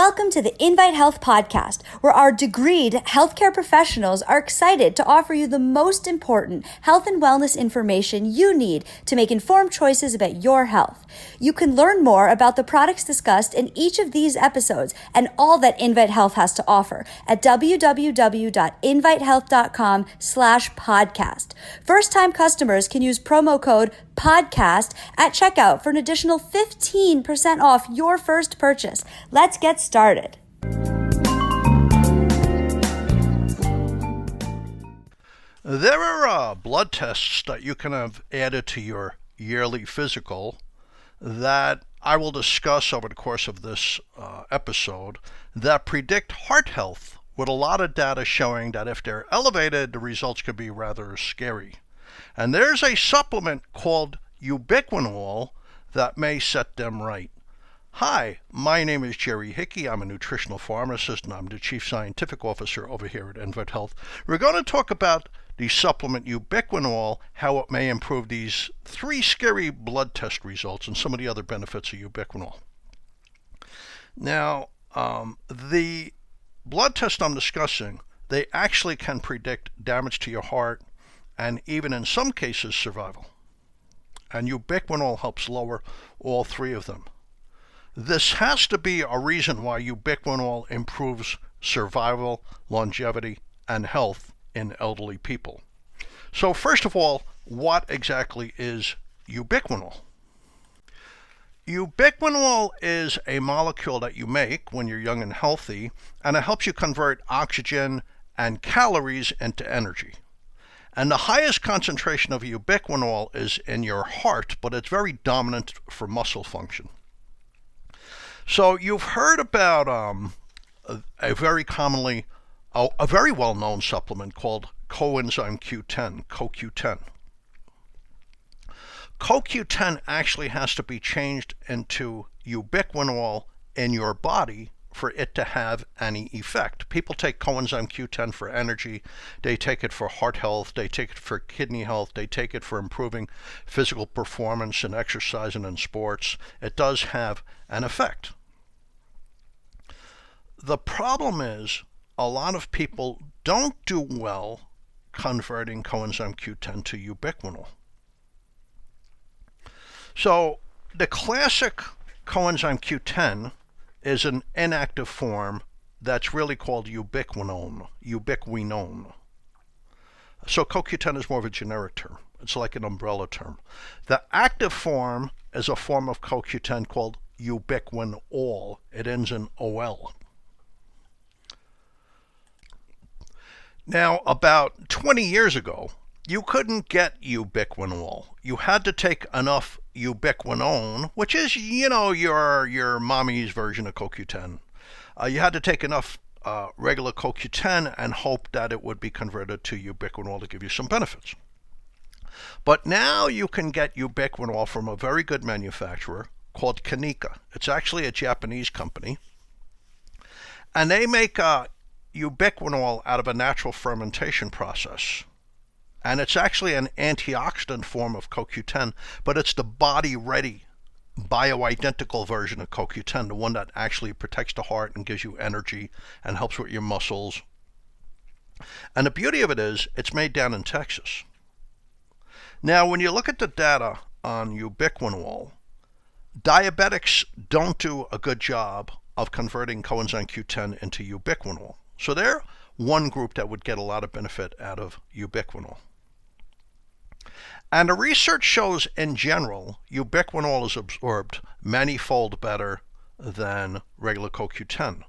Welcome to the Invite Health podcast, where our degreed healthcare professionals are excited to offer you the most important health and wellness information you need to make informed choices about your health. You can learn more about the products discussed in each of these episodes and all that Invite Health has to offer at www.invitehealth.com/podcast. First-time customers can use promo code podcast at checkout for an additional 15% off your first purchase. Let's get started. There are blood tests that you can have added to your yearly physical that I will discuss over the course of this episode that predict heart health, with a lot of data showing that if they're elevated, the results could be rather scary. And there's a supplement called Ubiquinol that may set them right. Hi, my name is Jerry Hickey. I'm a nutritional pharmacist and I'm the Chief Scientific Officer over here at Invite Health. We're going to talk about the supplement Ubiquinol, how it may improve these 3 scary blood test results and some of the other benefits of Ubiquinol. Now, the blood test I'm discussing, they actually can predict damage to your heart and even in some cases survival. And Ubiquinol helps lower all 3 of them. This has to be a reason why Ubiquinol improves survival, longevity, and health in elderly people. So first of all, what exactly is Ubiquinol? Ubiquinol is a molecule that you make when you're young and healthy, and it helps you convert oxygen and calories into energy. And the highest concentration of ubiquinol is in your heart, but it's very dominant for muscle function. So you've heard about a very well-known supplement called coenzyme Q10, CoQ10. CoQ10 actually has to be changed into ubiquinol in your body for it to have any effect. People take coenzyme Q10 for energy, they take it for heart health, they take it for kidney health, they take it for improving physical performance in exercise and in sports. It does have an effect. The problem is a lot of people don't do well converting coenzyme Q10 to ubiquinol. So the classic coenzyme Q10 is an inactive form that's really called ubiquinone. So CoQ10 is more of a generic term. It's like an umbrella term. The active form is a form of CoQ10 called ubiquinol. It ends in OL. Now, about 20 years ago, you couldn't get ubiquinol. You had to take enough ubiquinone, which is, your mommy's version of CoQ10. You had to take enough regular CoQ10 and hope that it would be converted to ubiquinol to give you some benefits. But now you can get ubiquinol from a very good manufacturer called Kanika. It's actually a Japanese company. And they make ubiquinol out of a natural fermentation process. And it's actually an antioxidant form of CoQ10, but it's the body-ready, bioidentical version of CoQ10, the one that actually protects the heart and gives you energy and helps with your muscles. And the beauty of it is, it's made down in Texas. Now, when you look at the data on ubiquinol, diabetics don't do a good job of converting coenzyme Q10 into ubiquinol. So they're one group that would get a lot of benefit out of ubiquinol. And the research shows, in general, ubiquinol is absorbed many-fold better than regular CoQ10.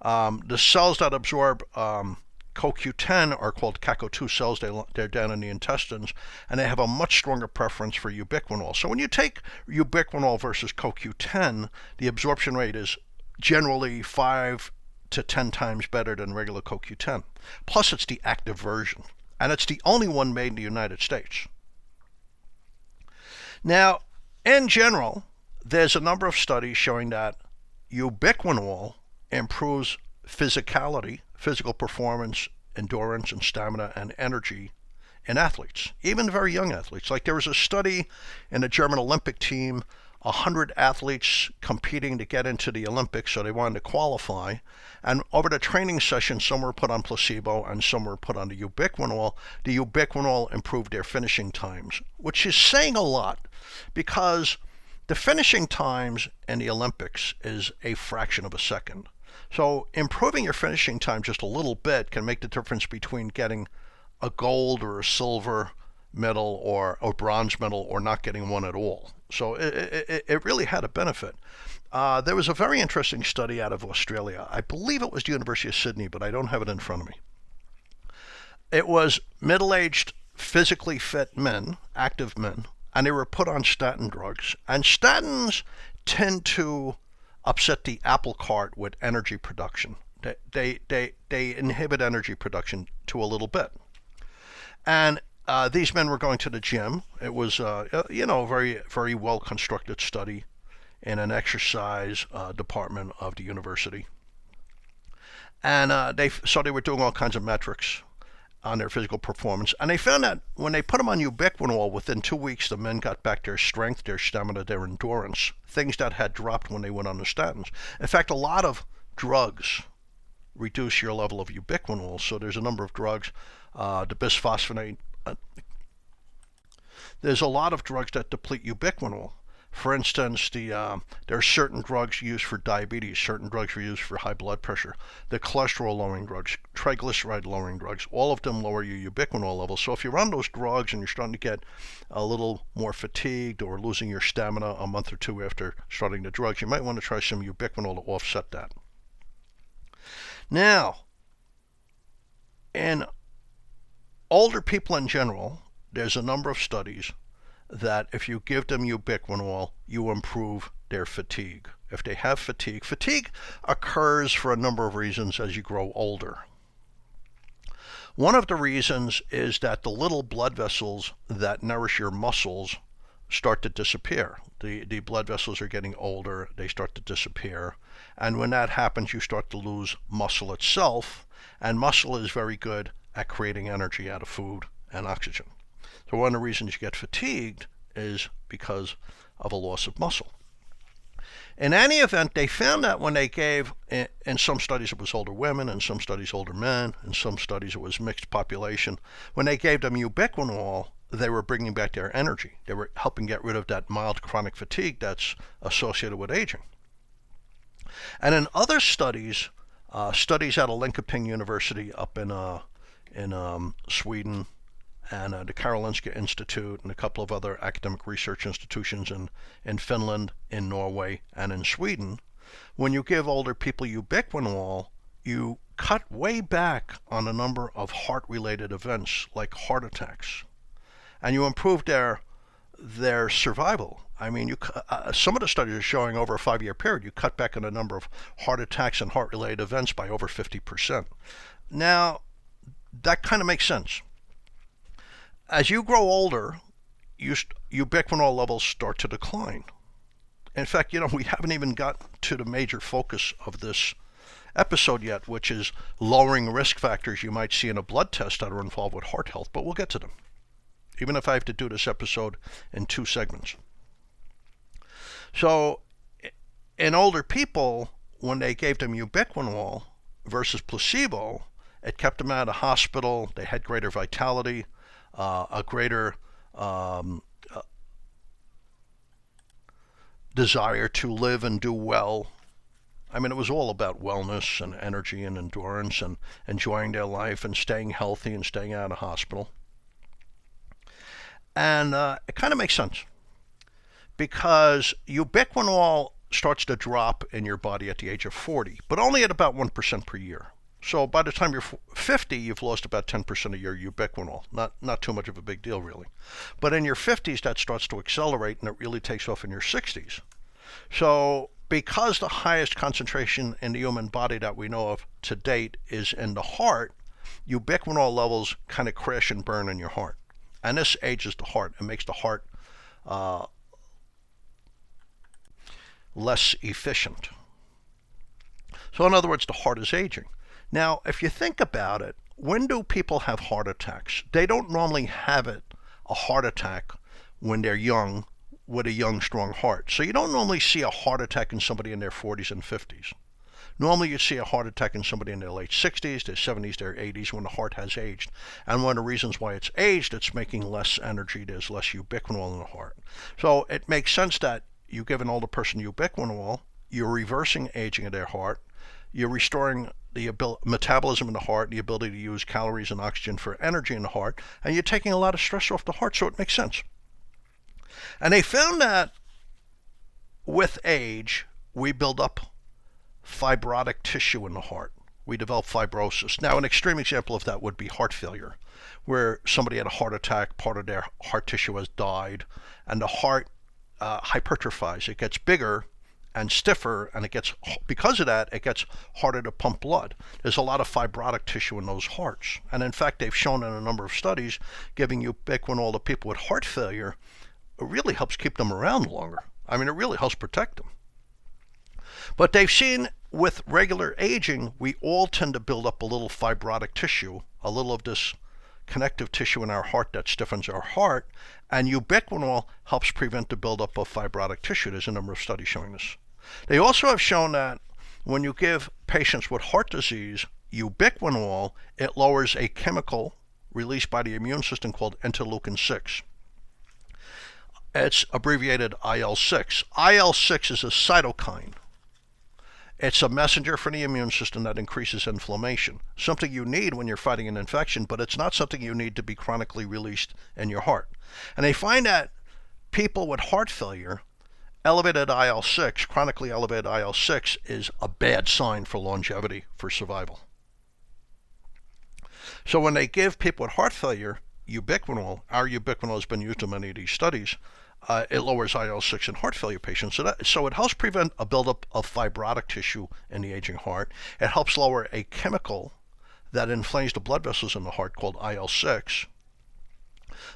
The cells that absorb CoQ10 are called CACO2 cells. They're down in the intestines, and they have a much stronger preference for ubiquinol. So when you take ubiquinol versus CoQ10, the absorption rate is generally 5 to 10 times better than regular CoQ10. Plus, it's the active version, and it's the only one made in the United States. Now, in general, there's a number of studies showing that ubiquinol improves physicality, physical performance, endurance, and stamina, and energy in athletes, even very young athletes. Like there was a study in a German Olympic team 100 athletes competing to get into the Olympics, so they wanted to qualify. And over the training session, some were put on placebo and some were put on the ubiquinol. The ubiquinol improved their finishing times, which is saying a lot because the finishing times in the Olympics is a fraction of a second. So improving your finishing time just a little bit can make the difference between getting a gold or a silver medal or a bronze medal or not getting one at all. So it really had a benefit. There was a very interesting study out of Australia. I believe it was the University of Sydney, but I don't have it in front of me. It was middle-aged, physically fit men, active men, and they were put on statin drugs. And statins tend to upset the apple cart with energy production. They inhibit energy production to a little bit. And these men were going to the gym. It was, a very, very well-constructed study in an exercise department of the university. And they were doing all kinds of metrics on their physical performance. And they found that when they put them on ubiquinol, within 2 weeks, the men got back their strength, their stamina, their endurance, things that had dropped when they went on the statins. In fact, a lot of drugs reduce your level of ubiquinol. So there's a number of drugs, the bisphosphonate. There's a lot of drugs that deplete ubiquinol. For instance, there are certain drugs used for diabetes, certain drugs are used for high blood pressure. The cholesterol-lowering drugs, triglyceride-lowering drugs, all of them lower your ubiquinol levels. So if you're on those drugs and you're starting to get a little more fatigued or losing your stamina a month or two after starting the drugs, you might want to try some ubiquinol to offset that. Now, in older people in general, there's a number of studies that if you give them ubiquinol, you improve their fatigue. If they have fatigue occurs for a number of reasons as you grow older. One of the reasons is that the little blood vessels that nourish your muscles start to disappear. The blood vessels are getting older, they start to disappear. And when that happens, you start to lose muscle itself. And muscle is very good at creating energy out of food and oxygen. So one of the reasons you get fatigued is because of a loss of muscle. In any event, they found that when they gave, in some studies it was older women, in some studies older men, in some studies it was mixed population, when they gave them ubiquinol, they were bringing back their energy. They were helping get rid of that mild chronic fatigue that's associated with aging. And in other studies, studies at a Linköping University up in Sweden, and the Karolinska Institute and a couple of other academic research institutions in Finland, in Norway, and in Sweden, when you give older people ubiquinol, you cut way back on a number of heart-related events like heart attacks, and you improve their survival. I mean, some of the studies are showing over a 5-year period, you cut back on a number of heart attacks and heart-related events by over 50%. Now, that kind of makes sense. As you grow older, ubiquinol levels start to decline. In fact, we haven't even got to the major focus of this episode yet, which is lowering risk factors you might see in a blood test that are involved with heart health, but we'll get to them, even if I have to do this episode in 2 segments. So, in older people, when they gave them ubiquinol versus placebo, it kept them out of hospital, they had greater vitality, a greater desire to live and do well. I mean, it was all about wellness and energy and endurance and enjoying their life and staying healthy and staying out of hospital. And it kind of makes sense because ubiquinol starts to drop in your body at the age of 40, but only at about 1% per year. So by the time you're 50, you've lost about 10% of your ubiquinol. Not too much of a big deal, really. But in your 50s, that starts to accelerate, and it really takes off in your 60s. So because the highest concentration in the human body that we know of to date is in the heart, ubiquinol levels kind of crash and burn in your heart. And this ages the heart. It makes the heart less efficient. So in other words, the heart is aging. Now, if you think about it, when do people have heart attacks? They don't normally have a heart attack when they're young, with a young, strong heart. So you don't normally see a heart attack in somebody in their 40s and 50s. Normally you see a heart attack in somebody in their late 60s, their 70s, their 80s when the heart has aged. And one of the reasons why it's aged, it's making less energy. There's less ubiquinol in the heart. So it makes sense that you give an older person ubiquinol, you're reversing aging of their heart, you're restoring the metabolism in the heart, the ability to use calories and oxygen for energy in the heart, and you're taking a lot of stress off the heart, so it makes sense. And they found that with age, we build up fibrotic tissue in the heart. We develop fibrosis. Now, an extreme example of that would be heart failure, where somebody had a heart attack, part of their heart tissue has died, and the heart hypertrophies. It gets bigger and stiffer, and because of that, it gets harder to pump blood. There's a lot of fibrotic tissue in those hearts. And in fact, they've shown in a number of studies, giving ubiquinol to people with heart failure, it really helps keep them around longer. I mean, it really helps protect them. But they've seen with regular aging, we all tend to build up a little fibrotic tissue, a little of this connective tissue in our heart that stiffens our heart, and ubiquinol helps prevent the buildup of fibrotic tissue. There's a number of studies showing this. They also have shown that when you give patients with heart disease ubiquinol, it lowers a chemical released by the immune system called interleukin-6. It's abbreviated IL-6. IL-6 is a cytokine. It's a messenger for the immune system that increases inflammation, something you need when you're fighting an infection, but it's not something you need to be chronically released in your heart. And they find that people with heart failure, elevated IL-6, chronically elevated IL-6, is a bad sign for longevity, for survival. So when they give people with heart failure ubiquinol, our ubiquinol has been used in many of these studies, it lowers IL-6 in heart failure patients. So it helps prevent a buildup of fibrotic tissue in the aging heart. It helps lower a chemical that inflames the blood vessels in the heart called IL-6.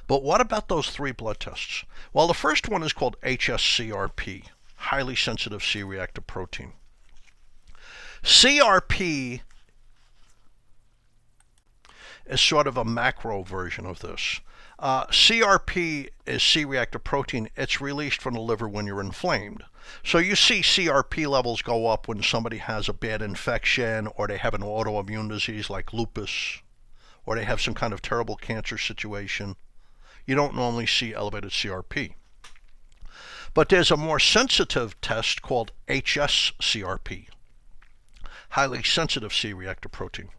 But what about those 3 blood tests? Well, the first one is called HSCRP, highly sensitive C-reactive protein. CRP is sort of a macro version of this. CRP is C-reactive protein. It's released from the liver when you're inflamed. So you see CRP levels go up when somebody has a bad infection, or they have an autoimmune disease like lupus, or they have some kind of terrible cancer situation. You don't normally see elevated CRP. But there's a more sensitive test called HSCRP, highly sensitive C-reactive protein.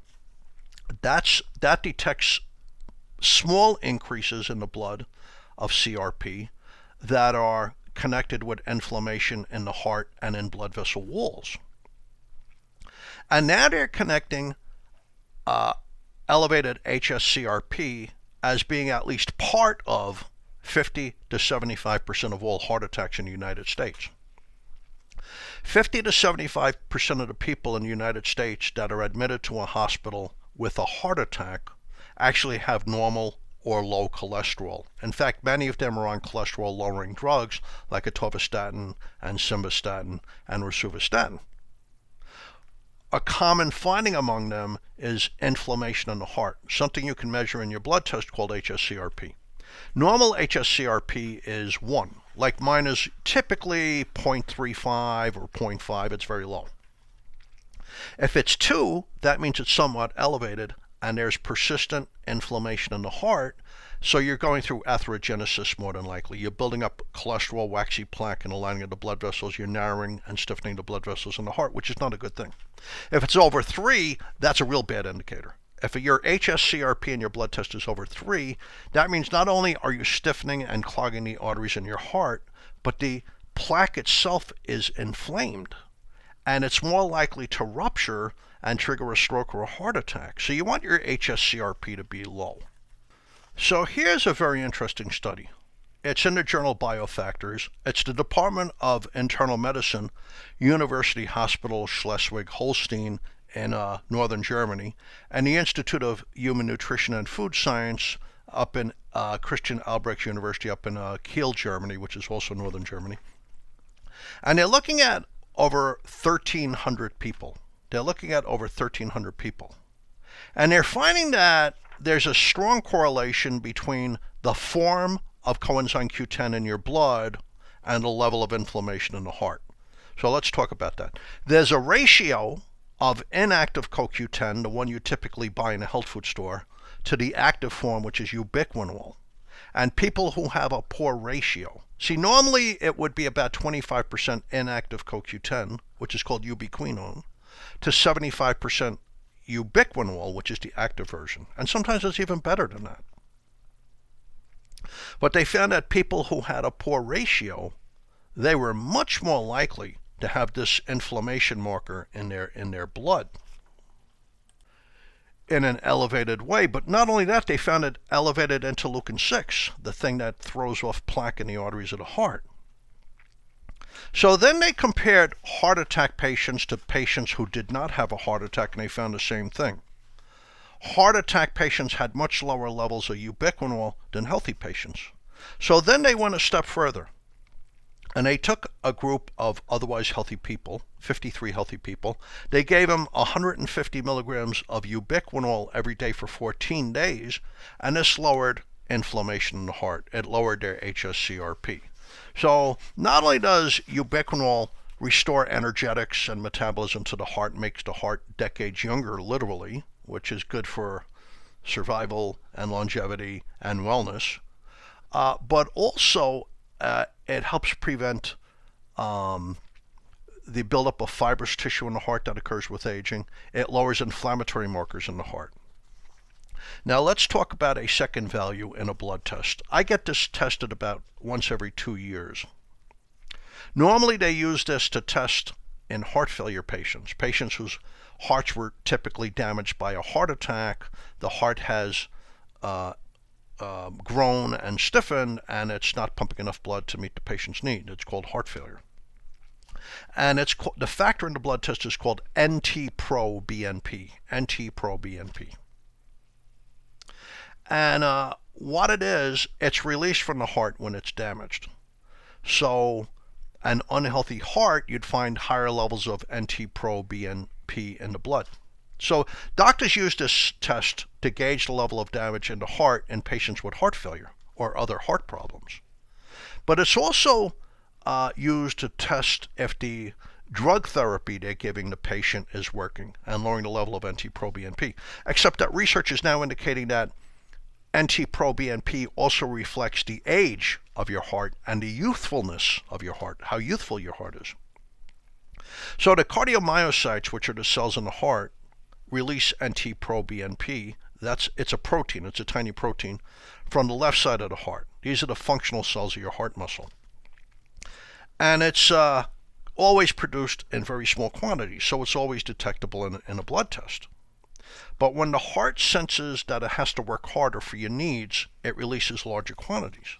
That detects small increases in the blood of CRP that are connected with inflammation in the heart and in blood vessel walls. And now they're connecting elevated HSCRP as being at least part of 50 to 75% of all heart attacks in the United States. 50 to 75% of the people in the United States that are admitted to a hospital with a heart attack actually have normal or low cholesterol. In fact, many of them are on cholesterol-lowering drugs like atorvastatin and simvastatin and rosuvastatin. A common finding among them is inflammation in the heart, something you can measure in your blood test called HSCRP. Normal HSCRP is 1. Like mine is typically 0.35 or 0.5. It's very low. If it's 2, that means it's somewhat elevated, and there's persistent inflammation in the heart, so you're going through atherogenesis more than likely. You're building up cholesterol, waxy plaque in the lining of the blood vessels. You're narrowing and stiffening the blood vessels in the heart, which is not a good thing. If it's over 3, that's a real bad indicator. If your HSCRP in your blood test is over 3, that means not only are you stiffening and clogging the arteries in your heart, but the plaque itself is inflamed, and it's more likely to rupture and trigger a stroke or a heart attack. So you want your HSCRP to be low. So here's a very interesting study. It's in the journal Biofactors. It's the Department of Internal Medicine, University Hospital Schleswig-Holstein in northern Germany, and the Institute of Human Nutrition and Food Science up in Christian Albrecht University up in Kiel, Germany, which is also northern Germany. And they're looking at over 1,300 people. They're looking at over 1,300 people. And they're finding that there's a strong correlation between the form of coenzyme Q10 in your blood and the level of inflammation in the heart. So let's talk about that. There's a ratio of inactive CoQ10, the one you typically buy in a health food store, to the active form, which is ubiquinol. And people who have a poor ratio, see, normally it would be about 25% inactive CoQ10, which is called ubiquinol, to 75% ubiquinol, which is the active version. And sometimes it's even better than that. But they found that people who had a poor ratio, they were much more likely to have this inflammation marker in their blood in an elevated way. But not only that, they found it elevated interleukin-6, the thing that throws off plaque in the arteries of the heart. So then they compared heart attack patients to patients who did not have a heart attack, and they found the same thing. Heart attack patients had much lower levels of ubiquinol than healthy patients. So then they went a step further, and they took a group of otherwise healthy people, 53 healthy people. They gave them 150 milligrams of ubiquinol every day for 14 days, and this lowered inflammation in the heart. It lowered their hsCRP. So not only does ubiquinol restore energetics and metabolism to the heart, makes the heart decades younger, literally, which is good for survival and longevity and wellness, but also it helps prevent the buildup of fibrous tissue in the heart that occurs with aging. It lowers inflammatory markers in the heart. Now let's talk about a second value in a blood test. I get this tested about once every 2 years. Normally they use this to test in heart failure patients, patients whose hearts were typically damaged by a heart attack. The heart has grown and stiffened, and it's not pumping enough blood to meet the patient's need. It's called heart failure. And the factor in the blood test is called NT-proBNP. NT-proBNP. And what it is, it's released from the heart when it's damaged. So an unhealthy heart, you'd find higher levels of NT-proBNP in the blood. So doctors use this test to gauge the level of damage in the heart in patients with heart failure or other heart problems. But it's also used to test if the drug therapy they're giving the patient is working and lowering the level of NT-proBNP, except that research is now indicating that NT-proBNP also reflects the age of your heart and the youthfulness of your heart, how youthful your heart is. So the cardiomyocytes, which are the cells in the heart, release NT-proBNP. It's a protein, it's a tiny protein, from the left side of the heart. These are the functional cells of your heart muscle. And it's always produced in very small quantities, so it's always detectable in a blood test. But when the heart senses that it has to work harder for your needs, it releases larger quantities.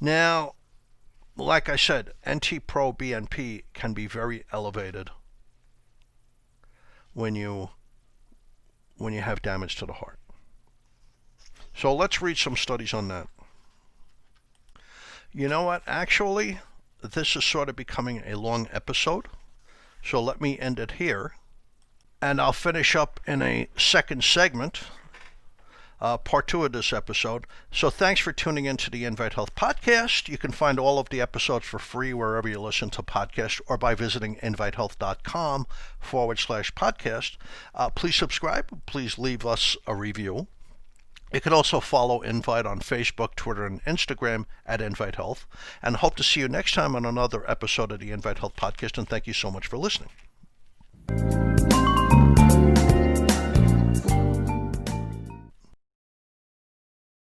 Now, like I said, NT-proBNP can be very elevated when you have damage to the heart. So let's read some studies on that. You know what? Actually, this is sort of becoming a long episode, so let me end it here. And I'll finish up in a second segment, part 2 of this episode. So thanks for tuning in to the Invite Health podcast. You can find all of the episodes for free wherever you listen to podcasts or by visiting invitehealth.com/podcast. Please subscribe. Please leave us a review. You can also follow Invite on Facebook, Twitter, and Instagram at Invite Health. And hope to see you next time on another episode of the Invite Health podcast. And thank you so much for listening.